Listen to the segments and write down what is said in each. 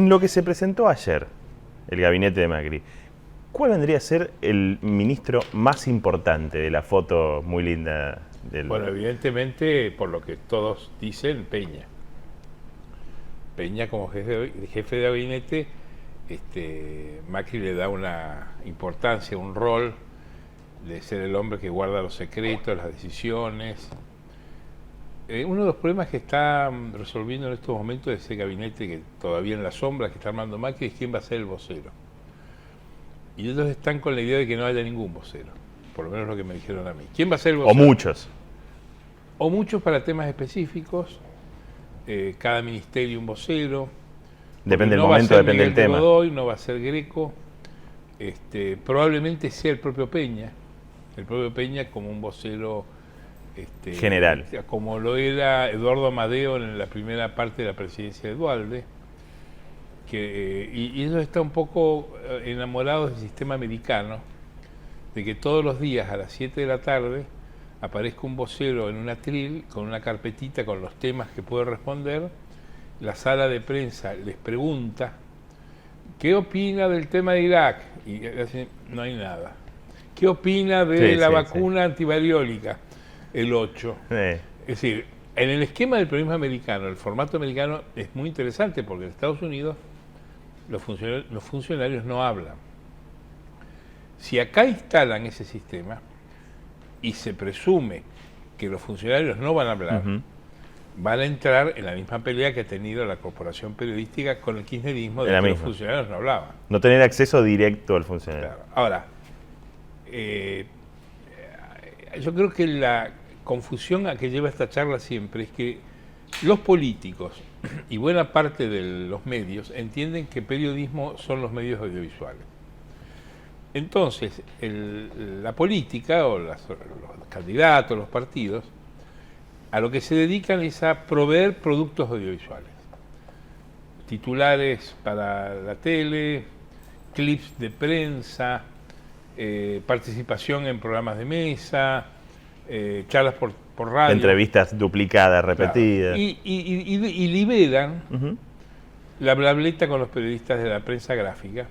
En lo que se presentó ayer, el gabinete de Macri, ¿cuál vendría a ser el ministro más importante de la foto muy linda del... Bueno, evidentemente, por lo que todos dicen, Peña. Peña como jefe de gabinete, Macri le da una importancia, un rol de ser el hombre que guarda los secretos, las decisiones. Uno de los problemas que está resolviendo en estos momentos de ese gabinete, que todavía en la sombra que está armando Macri, es quién va a ser el vocero. Y ellos están con la idea de que no haya ningún vocero, por lo menos lo que me dijeron a mí. ¿Quién va a ser el vocero? O muchos. O muchos para temas específicos, cada ministerio un vocero. Depende del no momento, depende del tema. Godoy, no va a ser Greco, probablemente sea el propio Peña como un vocero general. como lo era Eduardo Amadeo en la primera parte de la presidencia de Duhalde, y ellos están un poco enamorados del sistema americano, de que todos los días a las 7 de la tarde aparezca un vocero en un atril con una carpetita con los temas que puede responder. La sala de prensa les pregunta ¿qué opina del tema de Irak? Y dicen, no hay nada. ¿Qué opina de la vacuna antivariólica? El 8. Es decir, en el esquema del periodismo americano, el formato americano es muy interesante porque en Estados Unidos los funcionarios no hablan. Si acá instalan ese sistema y se presume que los funcionarios no van a hablar, van a entrar en la misma pelea que ha tenido la corporación periodística con el kirchnerismo, de que los funcionarios no hablaban. No tener acceso directo al funcionario. Claro. Ahora, yo creo que la confusión a que lleva esta charla siempre es que los políticos y buena parte de los medios entienden que periodismo son los medios audiovisuales. Entonces, la política o los candidatos, los partidos, a lo que se dedican es a proveer productos audiovisuales. Titulares para la tele, clips de prensa, participación en programas de mesa, charlas por radio. Entrevistas duplicadas, repetidas. Claro. Y liberan la blableta con los periodistas de la prensa gráfica,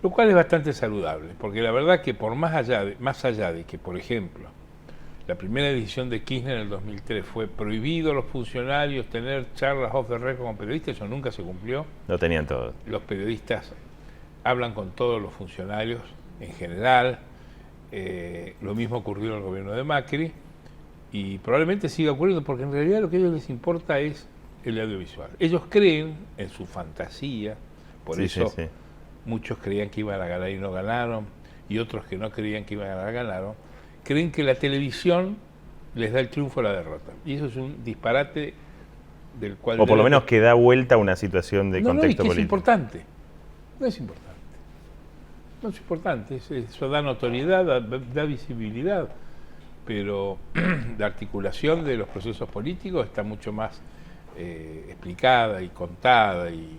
lo cual es bastante saludable, porque la verdad que por más allá de que, por ejemplo, la primera edición de Kirchner en el 2003 fue prohibido a los funcionarios tener charlas off the record con periodistas, eso nunca se cumplió. Lo tenían todos. Los periodistas hablan con todos los funcionarios en general, lo mismo ocurrió en el gobierno de Macri, y probablemente siga ocurriendo, porque en realidad lo que a ellos les importa es el audiovisual. Ellos creen en su fantasía, por eso muchos creían que iban a ganar y no ganaron, y otros que no creían que iban a ganar ganaron. Creen que la televisión les da el triunfo o la derrota. Y eso es un disparate del cual... O por lo menos que da vuelta a una situación de contexto político. Es importante. No es importante. No es importante. Eso da notoriedad, da visibilidad. Pero la articulación de los procesos políticos está mucho más explicada y contada y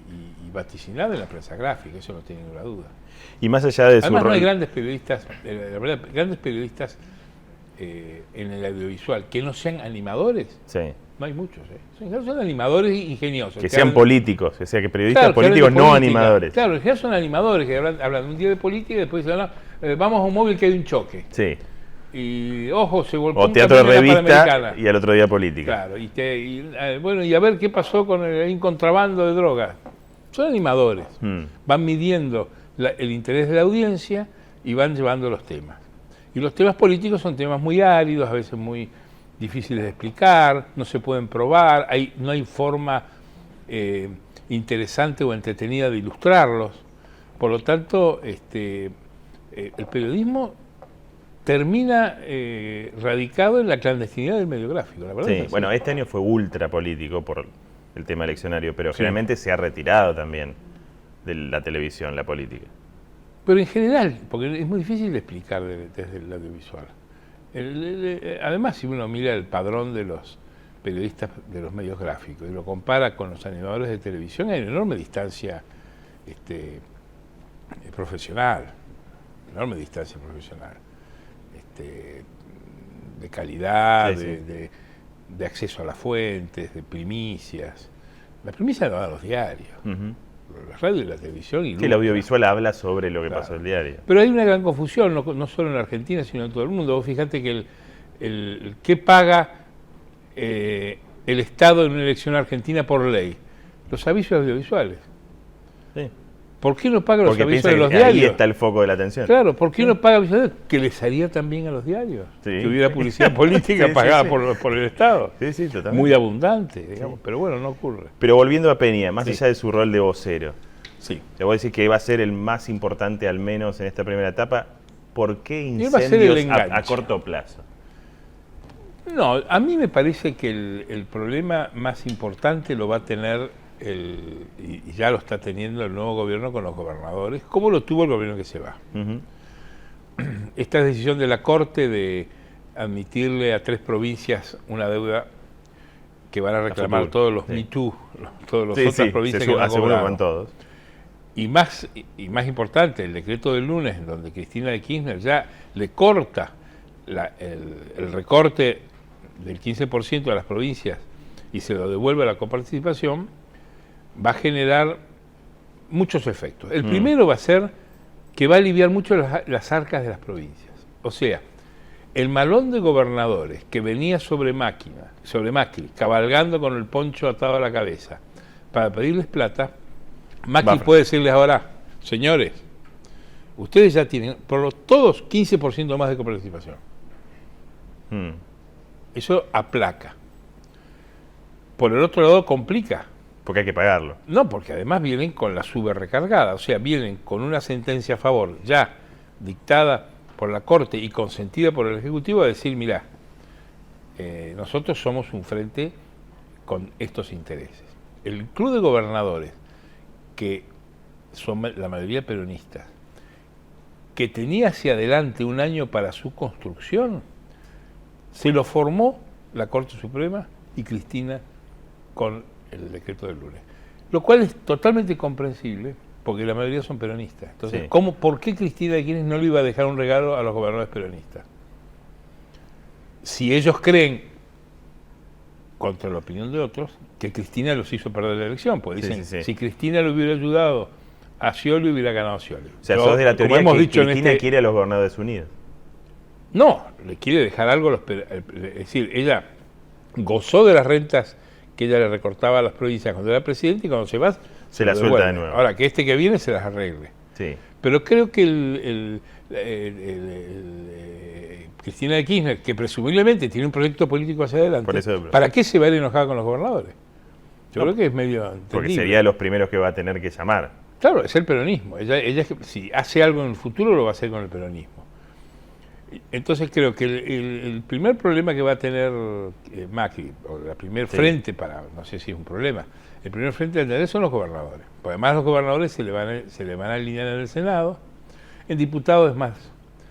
vaticinada en la prensa gráfica. Eso no tiene ninguna duda. Y más allá de Además, no hay grandes periodistas, la verdad, grandes periodistas en el audiovisual que no sean animadores. No hay muchos. Son animadores ingeniosos. Que sean políticos, o sea, que periodistas políticos, no animadores. Claro, en general son animadores que hablan un día de política y después dicen, vamos a un móvil que hay un choque. Sí. Y ojo, se volvió o teatro de revista y al otro día política. Claro, bueno, y a ver qué pasó con el contrabando de drogas. Son animadores. Van midiendo el interés de la audiencia y van llevando los temas. Y los temas políticos son temas muy áridos, a veces muy difíciles de explicar, no se pueden probar, no hay forma interesante o entretenida de ilustrarlos. Por lo tanto, el periodismo termina radicado en la clandestinidad del medio gráfico, la verdad. Sí, bueno, este año fue ultra político por el tema eleccionario, pero generalmente se ha retirado también de la televisión, la política. Pero en general, porque es muy difícil de explicar desde el audiovisual. Además, si uno mira el padrón de los periodistas de los medios gráficos y lo compara con los animadores de televisión, hay una enorme distancia profesional, de calidad, de acceso a las fuentes, de primicias. Las primicias lo dan los diarios. la radio y la televisión. Y Sí, el audiovisual habla sobre lo que Claro. pasó el diario. Pero hay una gran confusión, no solo en la Argentina, sino en todo el mundo. Vos fíjate que ¿qué paga el Estado en una elección argentina por ley? Los avisos audiovisuales. Sí. ¿Por qué no paga los Porque avisos piensa de que los ahí diarios? está el foco de la atención. Claro, ¿por qué no paga avisos audiovisuales? Que les haría también a los diarios. Sí. Que hubiera publicidad política Sí, sí, pagada sí. por el Estado. Sí, sí, totalmente. Muy abundante, digamos. Pero bueno, no ocurre. Pero volviendo a Peña, más Sí. allá de su rol de vocero, Sí. te voy a decir que va a ser el más importante, al menos en esta primera etapa. ¿Por qué él va a ser el incendios a enganche. corto plazo? No, a mí me parece que el problema más importante lo va a tener, y ya lo está teniendo el nuevo gobierno con los gobernadores, como lo tuvo el gobierno que se va. Ujú. Esta decisión de la Corte de admitirle a 3 provincias una deuda que van a reclamar futuro, todos los sí. Me Too, todas las Sí, otras sí, provincias que no han aseguro cobrado. con todos. Y más importante, el decreto del lunes, en donde Cristina de Kirchner ya le corta el recorte del 15% a las provincias y se lo devuelve a la coparticipación, va a generar muchos efectos. El primero va a ser que va a aliviar mucho las arcas de las provincias. O sea, el malón de gobernadores que venía sobre Macri, cabalgando con el poncho atado a la cabeza para pedirles plata, Macri Va. puede decirles ahora, señores, ustedes ya tienen, todos 15% más de coparticipación. Mm. Eso aplaca. Por el otro lado, complica. Porque hay que pagarlo. No, porque además vienen con la sube recargada, o sea, vienen con una sentencia a favor ya dictada por la Corte y consentida por el Ejecutivo a decir, mirá, nosotros somos un frente con estos intereses. El Club de Gobernadores, que son la mayoría peronistas, que tenía hacia adelante un año para su construcción, se lo formó la Corte Suprema y Cristina con el decreto del lunes. Lo cual es totalmente comprensible, porque la mayoría son peronistas. Entonces, Sí. ¿por qué Cristina de Kirchner no le iba a dejar un regalo a los gobernadores peronistas? Si ellos creen, contra la opinión de otros, que Cristina los hizo perder la elección, pues Sí, dicen, sí, sí. si Cristina le hubiera ayudado a Scioli, hubiera ganado a Scioli. O sea, Yo, sos de la como teoría hemos que dicho en Cristina este- quiere a los gobernadores unidos. No, le quiere dejar algo a los es decir, ella gozó de las rentas que ella le recortaba a las provincias cuando era presidente y cuando se va Se la lo suelta de devuelve. nuevo. Ahora, que este que viene se las arregle. Sí. Pero creo que Cristina de Kirchner, que presumiblemente tiene un proyecto político hacia adelante, Por eso- ¿para qué se va a ir enojada con los gobernadores? Yo No, creo que es medio Porque entendible. sería de los primeros que va a tener que llamar. Claro, es el peronismo. Ella si hace algo en el futuro, lo va a hacer con el peronismo. Entonces creo que el primer problema que va a tener Macri, o el primer Sí. frente para, no sé si es un problema, el primer frente a tener son los gobernadores. Porque además los gobernadores se le van a alinear en el Senado. En diputados es más,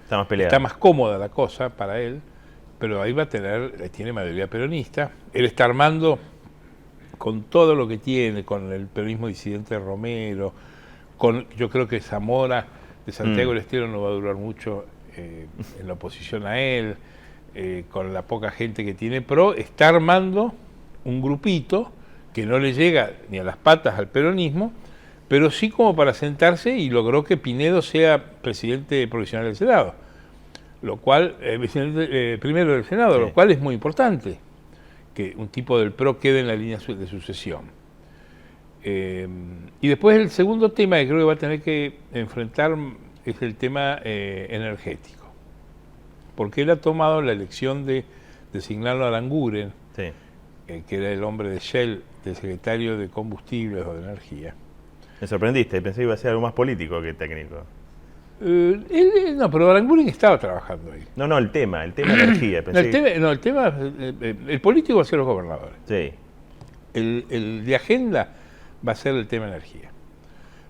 Está más peleado. está más cómoda la cosa para él, pero ahí va a tiene mayoría peronista. Él está armando con todo lo que tiene, con el peronismo disidente de Romero, yo creo que Zamora de Santiago del Estero no va a durar mucho en la oposición a él, con la poca gente que tiene pro, está armando un grupito que no le llega ni a las patas al peronismo, pero sí como para sentarse, y logró que Pinedo sea presidente provisional del Senado, lo cual, primero del Senado, Sí. lo cual es muy importante, que un tipo del PRO quede en la línea de sucesión. Y después el segundo tema que creo que va a tener que enfrentar es el tema energético, porque él ha tomado la elección de designarlo a Aranguren, Sí. que era el hombre de Shell, del secretario de Combustibles o de Energía. Me sorprendiste, pensé que iba a ser algo más político que técnico. No, pero Aranguren estaba trabajando ahí. No, el tema energía. Pensé El político va a ser los gobernadores. Sí. El de agenda va a ser el tema energía.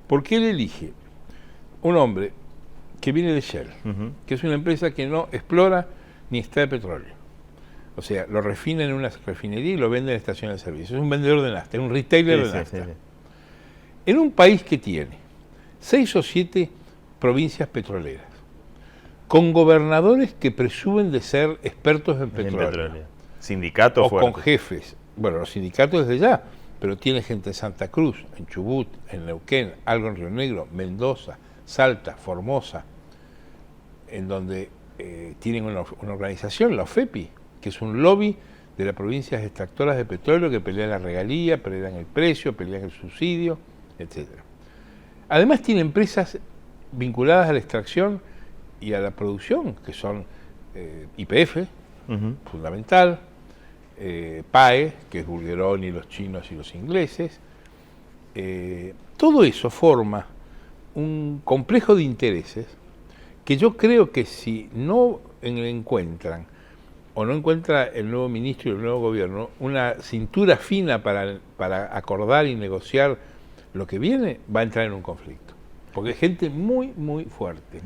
Porque él elige un hombre que viene de Shell, Ujú. que es una empresa que no explora ni extrae petróleo. O sea, lo refina en una refinería y lo vende en estaciones de servicio. Es un vendedor de nafta, es un retailer Sí, de sí, nafta. sí. En un país que tiene 6 o 7 provincias petroleras, con gobernadores que presumen de ser expertos en En petróleo, petróleo. Sindicatos o con fuertes. jefes. Bueno, los sindicatos desde ya, pero tiene gente en Santa Cruz, en Chubut, en Neuquén, algo en Río Negro, Mendoza, Salta, Formosa, en donde tienen una organización, la OFEPI, que es un lobby de las provincias extractoras de petróleo que pelean la regalía, pelean el precio, pelean el subsidio, etc. Además tiene empresas vinculadas a la extracción y a la producción, que son YPF, fundamental, PAE, que es Bulgeroni, los chinos y los ingleses. Todo eso forma un complejo de intereses que yo creo que si no encuentran, o no encuentra el nuevo ministro y el nuevo gobierno, una cintura fina para acordar y negociar lo que viene, va a entrar en un conflicto. Porque es gente muy, muy fuerte,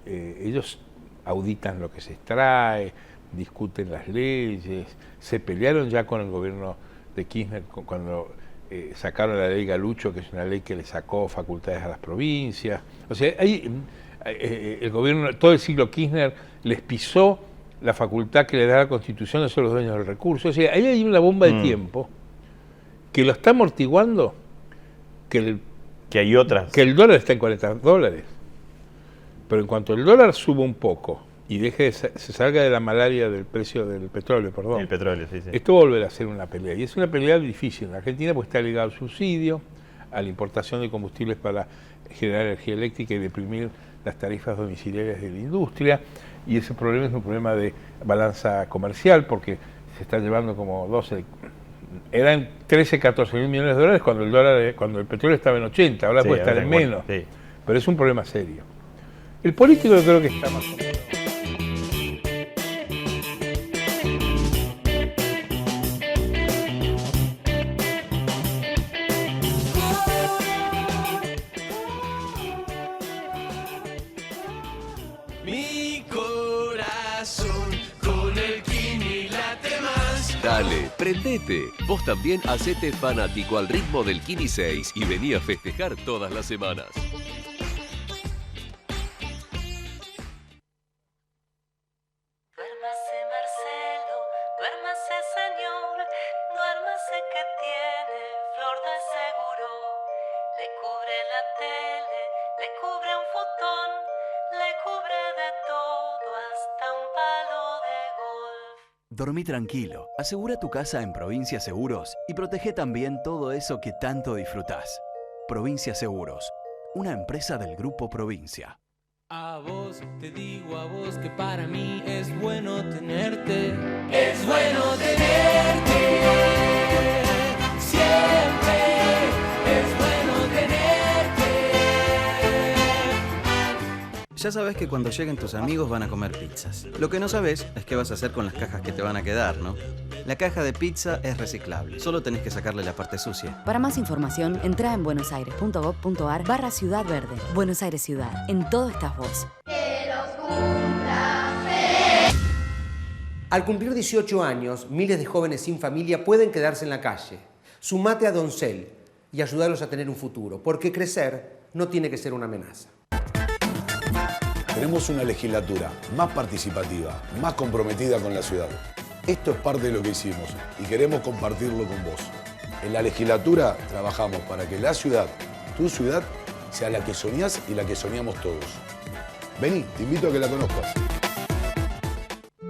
ellos auditan lo que se extrae, discuten las leyes, se pelearon ya con el gobierno de Kirchner cuando sacaron la ley Galucho, que es una ley que le sacó facultades a las provincias. O sea, el gobierno, todo el siglo Kirchner les pisó la facultad que le da la Constitución de ser los dueños del recurso. O sea, ahí hay una bomba de tiempo que lo está amortiguando, que hay otras. Que el dólar está en $40. Pero en cuanto el dólar suba un poco y se salga de la malaria del precio del petróleo, El petróleo, sí. esto volverá a ser una pelea. Y es una pelea difícil en Argentina, porque está ligado al subsidio, a la importación de combustibles para generar energía eléctrica y deprimir las tarifas domiciliarias de la industria. Y ese problema es un problema de balanza comercial, porque se está llevando como 12, eran 13, 14 mil millones de dólares cuando el petróleo estaba en 80, ahora puede estar en menos. Sí. Pero es un problema serio. El político yo creo que está más o menos. Dale, prendete. Vos también hacete fanático al ritmo del Kini 6 y vení a festejar todas las semanas. Duérmase Marcelo, duérmase señor, duérmase que tiene flor de seguro. Le cubre la tele, le cubre un futón, le cubre de todo hasta un palo de golf. Dormí tranquilo, asegura tu casa en Provincia Seguros y protege también todo eso que tanto disfrutás. Provincia Seguros, una empresa del Grupo Provincia. A vos, te digo a vos que para mí es bueno tenerte. Es bueno tenerte. Siempre es bueno tenerte. Ya sabes que cuando lleguen tus amigos van a comer pizzas. Lo que no sabes es qué vas a hacer con las cajas que te van a quedar, ¿no? La caja de pizza es reciclable. Solo tenés que sacarle la parte sucia. Para más información, entra en buenosaires.gov.ar/Ciudad Verde. Buenos Aires Ciudad. En todo estás vos. Al cumplir 18 años, miles de jóvenes sin familia pueden quedarse en la calle. Sumate a Doncel y ayudarlos a tener un futuro, porque crecer no tiene que ser una amenaza. Tenemos una legislatura más participativa, más comprometida con la ciudad. Esto es parte de lo que hicimos y queremos compartirlo con vos. En la legislatura trabajamos para que la ciudad, tu ciudad, sea la que soñás y la que soñamos todos. Vení, te invito a que la conozcas.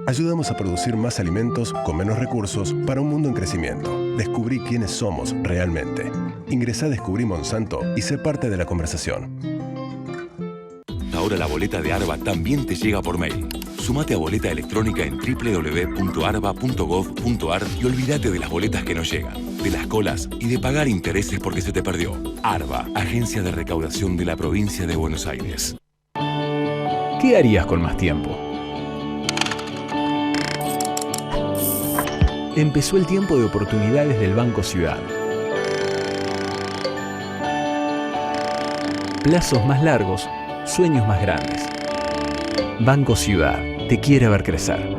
Ayudamos a producir más alimentos con menos recursos para un mundo en crecimiento. Descubrí quiénes somos realmente. Ingresá a Descubrí Monsanto y sé parte de la conversación. Ahora la boleta de ARBA también te llega por mail. Sumate a boleta electrónica en www.arba.gov.ar y olvídate de las boletas que no llegan, de las colas y de pagar intereses porque se te perdió. ARBA, Agencia de Recaudación de la Provincia de Buenos Aires. ¿Qué harías con más tiempo? Empezó el tiempo de oportunidades del Banco Ciudad. Plazos más largos, sueños más grandes. Banco Ciudad te quiere ver crecer.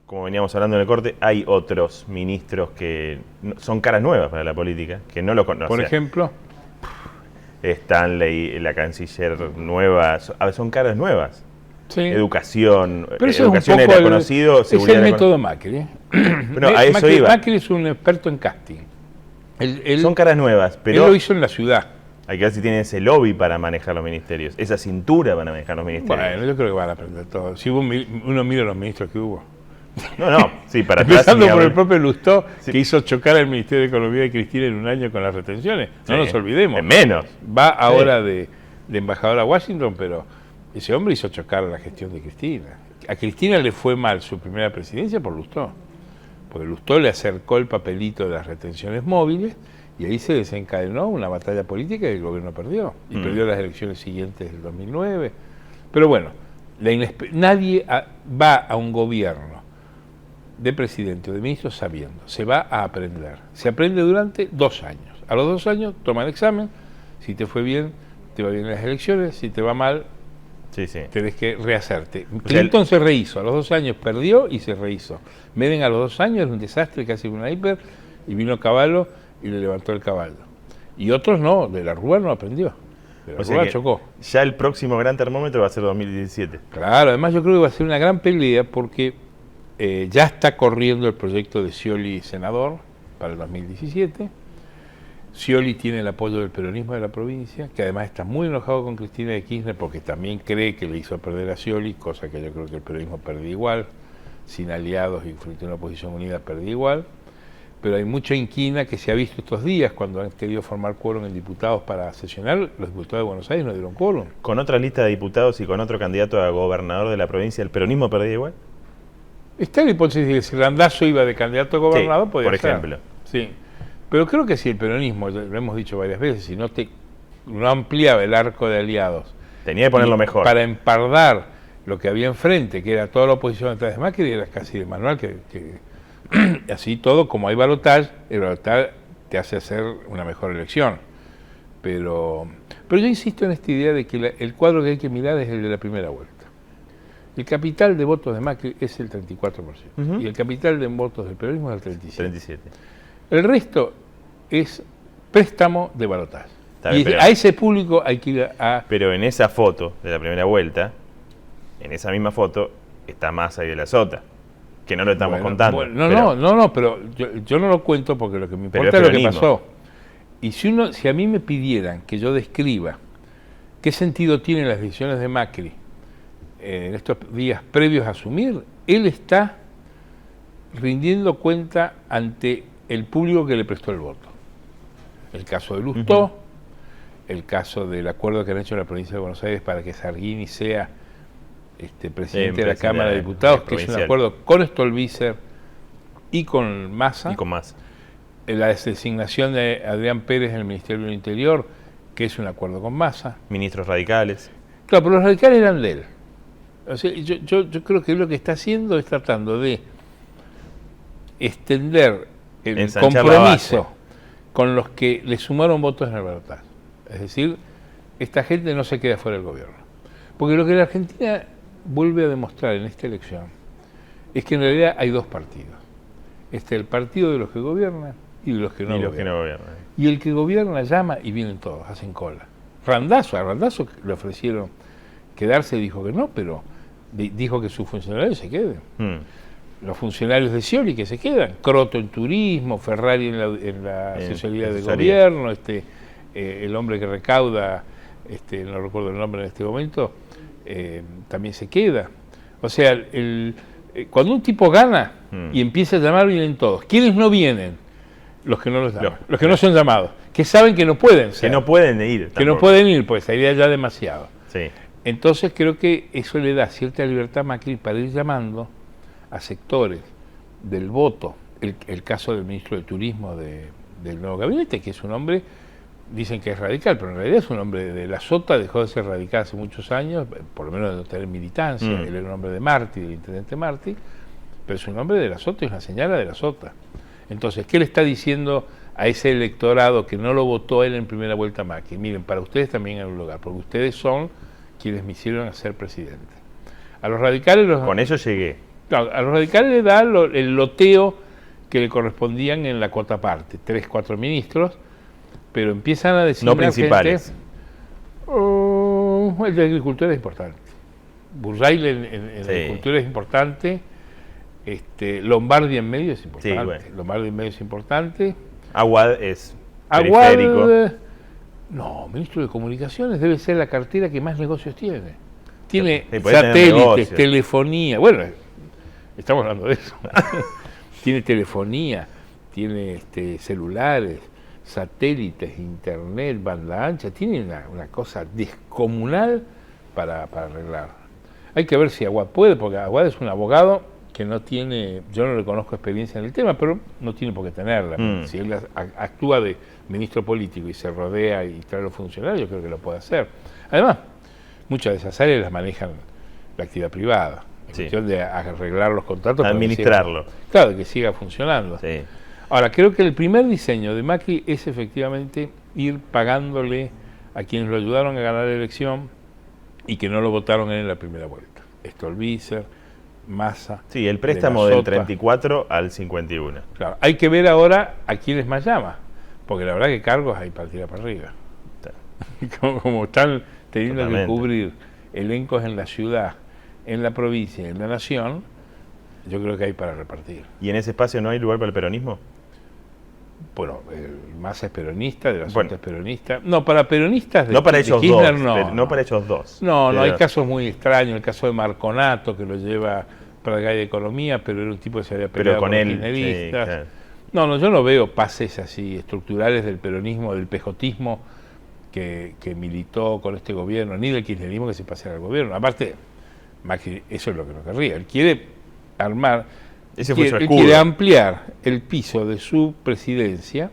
Como veníamos hablando en el corte, hay otros ministros que son caras nuevas para la política, que no lo conocen. Por ejemplo, Stanley, la canciller nueva, son caras nuevas. Sí. Educación, Pero eso educación es un era poco conocido, seguridad es el era método Macri. Bueno, a eso iba. Macri es un experto en casting. Son caras nuevas, pero él lo hizo en la ciudad. hay que ver si tienen ese lobby para manejar los ministerios, esa cintura para manejar los ministerios. Bueno, yo creo que van a aprender todo. Si uno mira los ministros que hubo. No, sí, para atrás. Empezando por el propio Lustó, que hizo chocar al Ministerio de Economía de Cristina en un año con las retenciones. No nos olvidemos. En menos. Va ahora de embajador a Washington, pero ese hombre hizo chocar la gestión de Cristina. A Cristina le fue mal su primera presidencia por Lustó. Porque Lustó le acercó el papelito de las retenciones móviles y ahí se desencadenó una batalla política que el gobierno perdió. Y perdió las elecciones siguientes del 2009. Pero bueno, nadie va a un gobierno de presidente o de ministro sabiendo. Se va a aprender. Se aprende durante 2 años. A los 2 años toma el examen. Si te fue bien, te va bien en las elecciones. Si te va mal, tenés que rehacerte. Clinton se rehizo. A los 2 años perdió y se rehizo. Menem a los 2 años era un desastre, casi una hiper, y vino Cavallo y le levantó el caballo. Y otros no. De la Rúa no aprendió. De la Rúa chocó. Ya el próximo gran termómetro va a ser 2017. Claro, además yo creo que va a ser una gran pelea porque ya está corriendo el proyecto de Scioli senador para el 2017. Scioli tiene el apoyo del peronismo de la provincia, que además está muy enojado con Cristina de Kirchner porque también cree que le hizo perder a Scioli, cosa que yo creo que el peronismo perdió igual, sin aliados y frente a una oposición unida perdió igual. Pero hay mucha inquina que se ha visto estos días cuando han querido formar quórum en diputados para sesionar. Los diputados de Buenos Aires no dieron quórum. ¿Con otra lista de diputados y con otro candidato a gobernador de la provincia, el peronismo perdía igual? Está la hipótesis de que si Randazzo iba de candidato a gobernador, podía por ser. ejemplo. Sí. Pero creo que si el peronismo, lo hemos dicho varias veces, si no ampliaba el arco de aliados, tenía que ponerlo mejor. Para empardar lo que había enfrente, que era toda la oposición detrás de Macri, era casi de manual, que así todo, como hay balotaje, el balotaje te hace hacer una mejor elección. Pero yo insisto en esta idea de que el cuadro que hay que mirar es el de la primera vuelta. El capital de votos de Macri es el 34%, y el capital de votos del peronismo es el 37%. El resto es préstamo de balotaje. Y a ese público hay que ir a... Pero en esa foto de la primera vuelta, en esa misma foto, está Massa y De la Sota, que no lo estamos contando. No, pero yo no lo cuento porque lo que me importa es lo que pasó. Y si a mí me pidieran que yo describa qué sentido tienen las decisiones de Macri en estos días previos a asumir, él está rindiendo cuenta ante el público que le prestó el voto. El caso de Lustó, el caso del acuerdo que han hecho en la provincia de Buenos Aires para que Sargini sea presidente de la Cámara de Diputados, que es un acuerdo con Stolbizer y con Massa. La designación de Adrián Pérez en el Ministerio del Interior, que es un acuerdo con Massa. Ministros radicales. Claro, pero los radicales eran de él. O sea, yo creo que lo que está haciendo es tratando de extender el compromiso con los que le sumaron votos en el balotaje. Es decir, esta gente no se queda fuera del gobierno. Porque lo que la Argentina vuelve a demostrar en esta elección es que en realidad hay 2 partidos. El partido de los que gobiernan y de los que no gobiernan. Y el que gobierna llama y vienen todos, hacen cola. A Randazzo le ofrecieron quedarse, dijo que no, pero dijo que sus funcionarios se queden. Los funcionarios de Scioli que se quedan, Croto en turismo, Ferrari en la asesoría de gobierno, el hombre que recauda, no recuerdo el nombre en este momento, también se queda. O sea, cuando un tipo gana y empieza a llamar, vienen todos. ¿Quiénes no vienen? Los que no los llaman, los que no son llamados, que saben que no pueden ser. Que no pueden ir. Que no pueden ir, pues sería ya demasiado. Sí. Entonces creo que eso le da cierta libertad a Macri para ir llamando a sectores del voto, el caso del ministro de Turismo del nuevo gabinete, que es un hombre, dicen que es radical, pero en realidad es un hombre de la Sota, dejó de ser radical hace muchos años, por lo menos de no tener militancia, él era un hombre de Martí, del intendente Martí, pero es un hombre de la Sota y es una señala de la Sota. Entonces, ¿qué le está diciendo a ese electorado que no lo votó él en primera vuelta a Macri? Miren, para ustedes también hay un lugar, porque ustedes son quienes me hicieron a ser presidente. A los radicales... Con eso llegué. Claro, a los radicales le da el loteo que le correspondían en la cuota parte, 3, 4 ministros, pero empiezan a decir... No principales. El de agricultura es importante. Bursail en agricultura es importante. Lombardi en medio es importante. Sí, bueno. Lombardi en medio es importante. Aguad es periférico. No, ministro de Comunicaciones debe ser la cartera que más negocios tiene. Tiene Sí, puede tener satélite, negocios. telefonía. Bueno, estamos hablando de eso. Tiene telefonía, tiene celulares, satélites, internet, banda ancha. Tiene una cosa descomunal para arreglar. Hay que ver si Aguad puede, porque Aguad es un abogado que no tiene, yo no le conozco experiencia en el tema, pero no tiene por qué tenerla. Si él actúa de ministro político y se rodea y trae a los funcionarios, yo creo que lo puede hacer. Además, muchas de esas áreas las manejan la actividad privada, en cuestión de arreglar los contratos. Administrarlo. Claro, de que siga funcionando. Sí. Ahora, creo que el primer diseño de Macri es efectivamente ir pagándole a quienes lo ayudaron a ganar la elección y que no lo votaron en la primera vuelta. Stolbizer, Massa. Sí, el préstamo del 34 al 51. Claro, hay que ver ahora a quiénes más llama, porque la verdad que cargos hay para tirar para arriba. Como están teniendo que cubrir elencos en la ciudad, en la provincia y en la nación, yo creo que hay para repartir. ¿Y en ese espacio no hay lugar para el peronismo? Bueno, Massa es peronista, De la Sota es peronista. No, para peronistas no para ellos Kirchner, dos. No para ellos dos. No, hay casos muy extraños. El caso de Marconato, que lo lleva para el de Economía, pero era un tipo que se había peleado con los kirchneristas. Sí, claro. No, yo no veo pases así estructurales del peronismo, del pejotismo que militó con este gobierno, ni del kirchnerismo que se paseara al gobierno. Aparte, Macri, eso es lo que no querría. Él quiere armar... Él quiere ampliar el piso de su presidencia,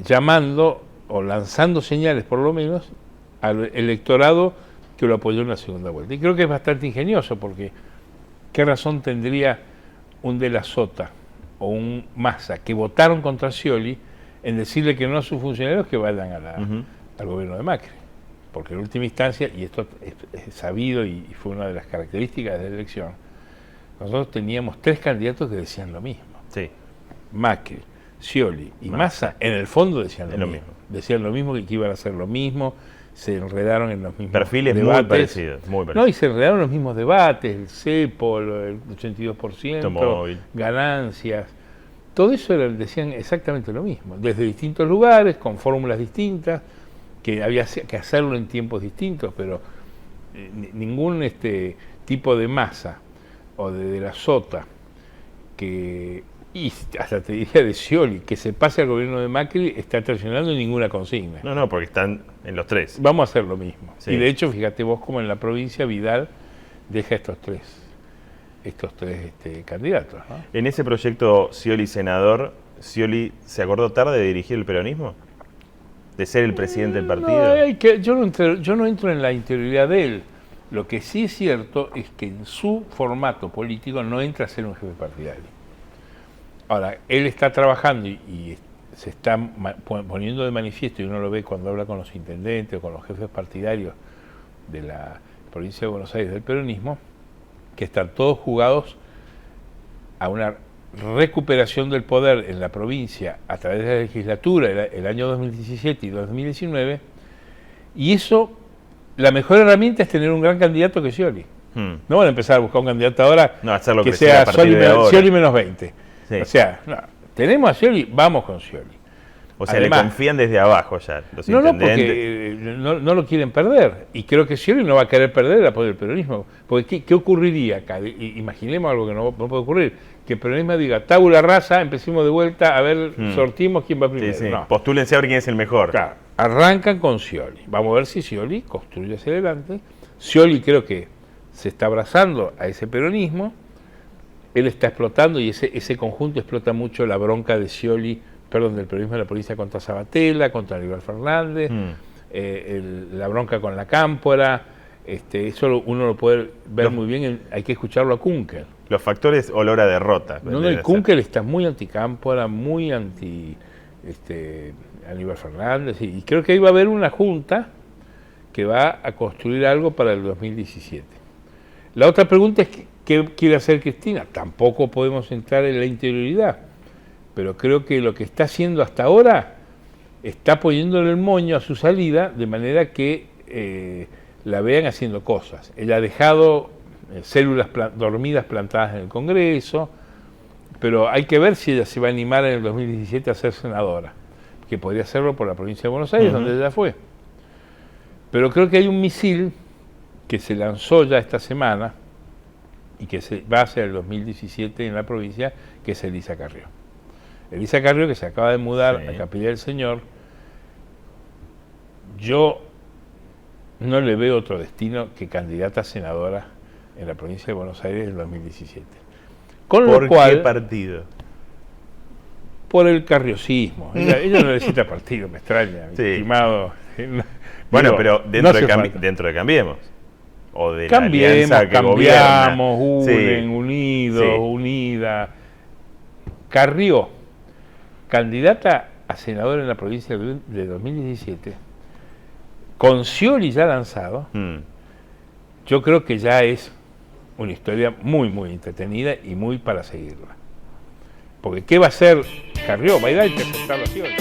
llamando o lanzando señales, por lo menos, al electorado que lo apoyó en la segunda vuelta. Y creo que es bastante ingenioso, porque ¿qué razón tendría un De la Sota o un Massa que votaron contra Scioli en decirle que no a sus funcionarios que vayan al gobierno de Macri? Porque en última instancia, y esto es sabido y fue una de las características de la elección, nosotros teníamos 3 candidatos que decían lo mismo. Sí. Macri, Scioli y Massa, en el fondo decían lo mismo. Decían lo mismo, que iban a hacer lo mismo, se enredaron en los mismos perfiles debates. Muy parecidos. No, y se enredaron en los mismos debates, el cepo, el 82%, ganancias. Todo eso decían exactamente lo mismo, desde distintos lugares, con fórmulas distintas, que había que hacerlo en tiempos distintos, pero ningún tipo de Massa o de la Sota, y hasta te diría de Scioli, que se pase al gobierno de Macri, está traicionando ninguna consigna. No, porque están en los 3. Vamos a hacer lo mismo. Sí. Y de hecho, fíjate vos como en la provincia Vidal deja estos tres candidatos, ¿no? En ese proyecto Scioli senador, ¿Scioli se acordó tarde de dirigir el peronismo? ¿De ser el presidente del partido? Yo no entro en la interioridad de él. Lo que sí es cierto es que en su formato político no entra a ser un jefe partidario. Ahora, él está trabajando y se está poniendo de manifiesto, y uno lo ve cuando habla con los intendentes o con los jefes partidarios de la provincia de Buenos Aires del peronismo, que están todos jugados a una recuperación del poder en la provincia a través de la legislatura el año 2017 y 2019, y eso... La mejor herramienta es tener un gran candidato que Scioli. No van a empezar a buscar un candidato ahora que sea Scioli menos 20. Sí. O sea, tenemos a Scioli, vamos con Scioli. O sea, además, le confían desde abajo ya los intendentes. Porque no lo quieren perder. Y creo que Scioli no va a querer perder el apoyo del peronismo. Porque ¿qué ocurriría acá? Imaginemos algo que no puede ocurrir. Que el peronismo diga, tabula rasa, empecemos de vuelta, a ver, sortimos quién va primero. Sí. No. Postúlense a ver quién es el mejor. Claro, arrancan con Scioli. Vamos a ver si Scioli construye hacia adelante. Scioli creo que se está abrazando a ese peronismo. Él está explotando, y ese conjunto explota mucho la bronca de Scioli, del peronismo de la provincia contra Sabatella, contra Aníbal Fernández, la bronca con la Cámpora. Eso uno lo puede ver muy bien, hay que escucharlo a Kunkel. Los factores olor a derrota. Y Kunkel está muy anti-Cámpora, muy anti Aníbal Fernández, y creo que ahí va a haber una junta que va a construir algo para el 2017. La otra pregunta es, ¿qué quiere hacer Cristina? Tampoco podemos entrar en la interioridad, pero creo que lo que está haciendo hasta ahora está poniéndole el moño a su salida de manera que la vean haciendo cosas. Ella ha dejado células dormidas plantadas en el Congreso, pero hay que ver si ella se va a animar en el 2017 a ser senadora, que podría hacerlo por la provincia de Buenos Aires, donde ella fue. Pero creo que hay un misil que se lanzó ya esta semana y que se va hacia el 2017 en la provincia, que es Elisa Carrió. Elisa Carrió, que se acaba de mudar a Capilla del Señor, yo no le veo otro destino que candidata a senadora en la provincia de Buenos Aires en el 2017. Con lo ¿Por cual, qué partido? Por el carriosismo. Ella no necesita partido, me extraña, mi estimado. Bueno, Digo, pero dentro de Cambiemos. O de la alianza que Cambiamos, gobierna. Unidos, Unida. Carrió, candidata a senadora en la provincia de 2017, con Scioli ya lanzado, yo creo que ya es una historia muy, muy entretenida y muy para seguirla. Porque ¿qué va a hacer Carrió? Va a ir a interpretar a Scioli.